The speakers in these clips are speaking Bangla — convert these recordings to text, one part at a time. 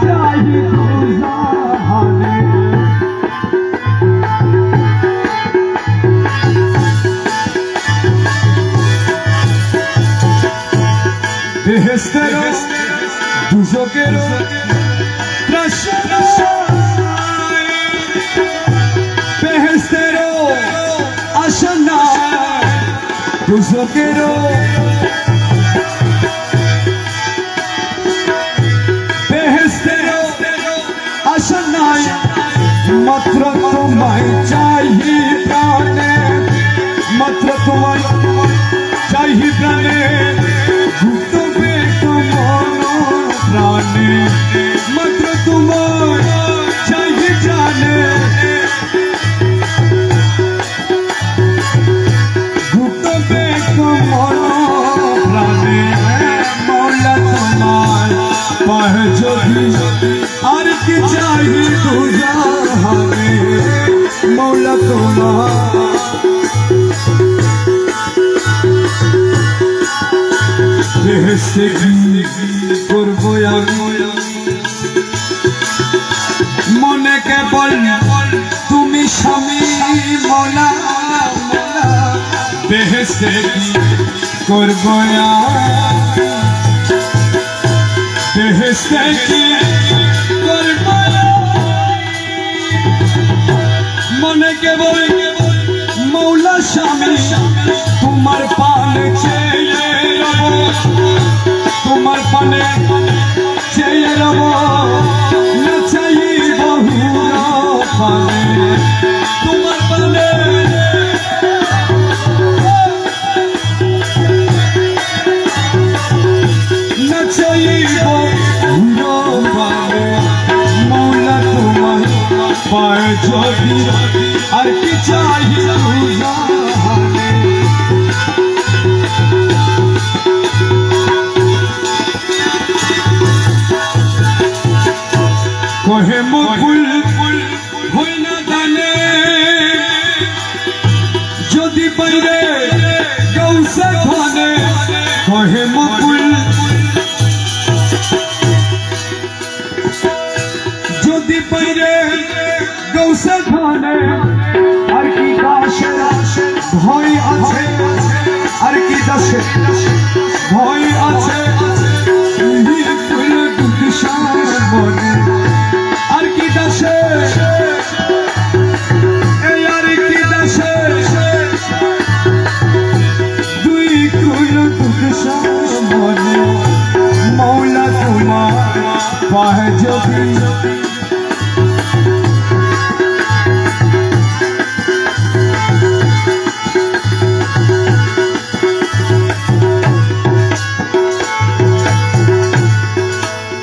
चाही दुजाने बेहेस्तेरो दुजोकेरो त्रशना बेहेस्तेरो आशना दुजोकेरो बेहेस्तेरो आशना मात्र तुम्हारी चाहिए प्राणे मात्र तुम्हारी चाहिए प्राणे प्राणे मात्र तुम्हार चाहिए जाने गुप्त पे तुम्हारा प्राणे मौला तुम्हार पाह जोगी और की चाहिए तुझा हमें मौला तुम्हार बेहसे করবো মনে কেবল তুমি স্বামী মৌলা বেহেশতে করবো বেহেশতে করবো মনে কেবল মৌলা স্বামী তোমার পান চেয়ে তোমার পানে চেয়ে রব না চাই বহুর পানে তোমার পানে না চাই বহুর পানে মৌলা তোমার পায়ে যদি আর কি চাই कहे मुकुल हुई ना जाने जदि बैरे गौ से खाने कहे मुकुल जदि बैरे गौ से खाने और की दाशे भय आछे और की दाशे भय आछे बिल्कुल दुशान बने আর কি দাসে এই আর কি দাসে দুই কুল দুঃখা মনে মৌলা তোমার পাহে যদি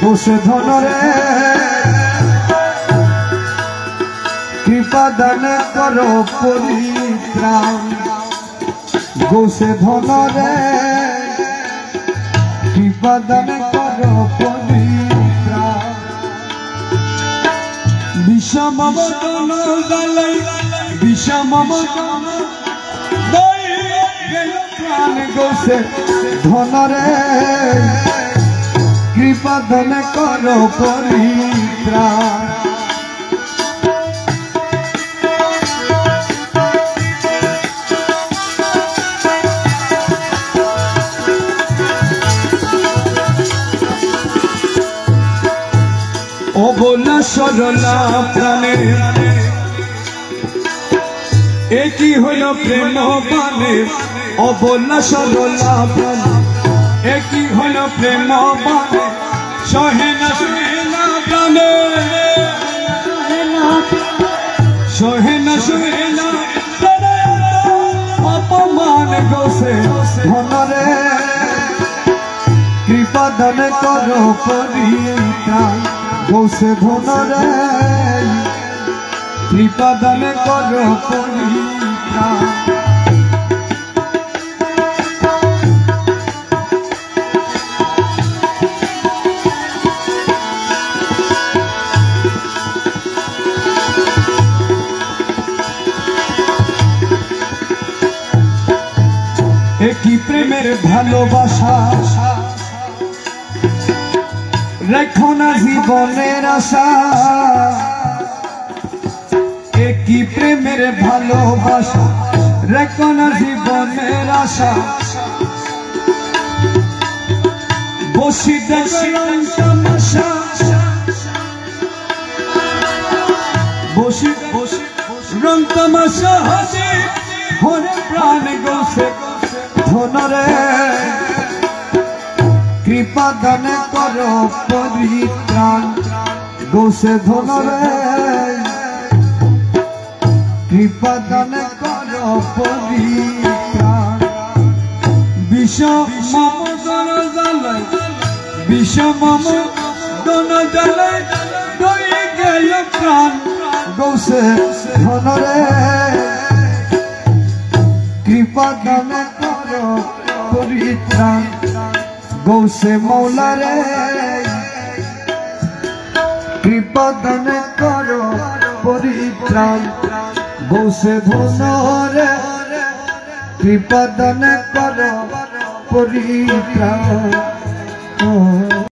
বসে ধনরে कृपा दान करो परित्राण गोसे धन रे कृपा दान करो परित्राण विषम बदन दालाई विषम बदन दाई गेल प्राण गोसे धन रे कृपा दान करो परित्राण অবলা সরলা প্রাণে একই হইল প্রেম বানে অবলা সরলা প্রাণে একই হইল প্রেম বানে সহে না প্রাণে সহে না প্রাণে অপমান গোসে ধনরে কৃপা দান করো পরিত্রাণ গোসে ধনরে কৃপা দান করো পরিত্রাণ একই প্রেমের ভালোবাসা রেখো না জীবনের আশা একই প্রেমের ভালোবাসা রেখো না জীবনের আশা বসি দেখলাম তামাশা বসি বসি রং তামাশা হাসি হরে প্রাণ গোসে ধনরে কৃপা দান করো পরিত্রাণ গোসে ধনরে কৃপা দান করো পরিত্রাণ বিষ মম দন জ্বালায় বিষ মম দন জ্বালায় দই গেল প্রাণ গোসে ধনরে কৃপা দান করো পরিত্রাণ গৌসে মৌলা রে কৃপা দান করো পরিত্রাণ গৌসে ধনরে কৃপা দান করো পরিত্রাণ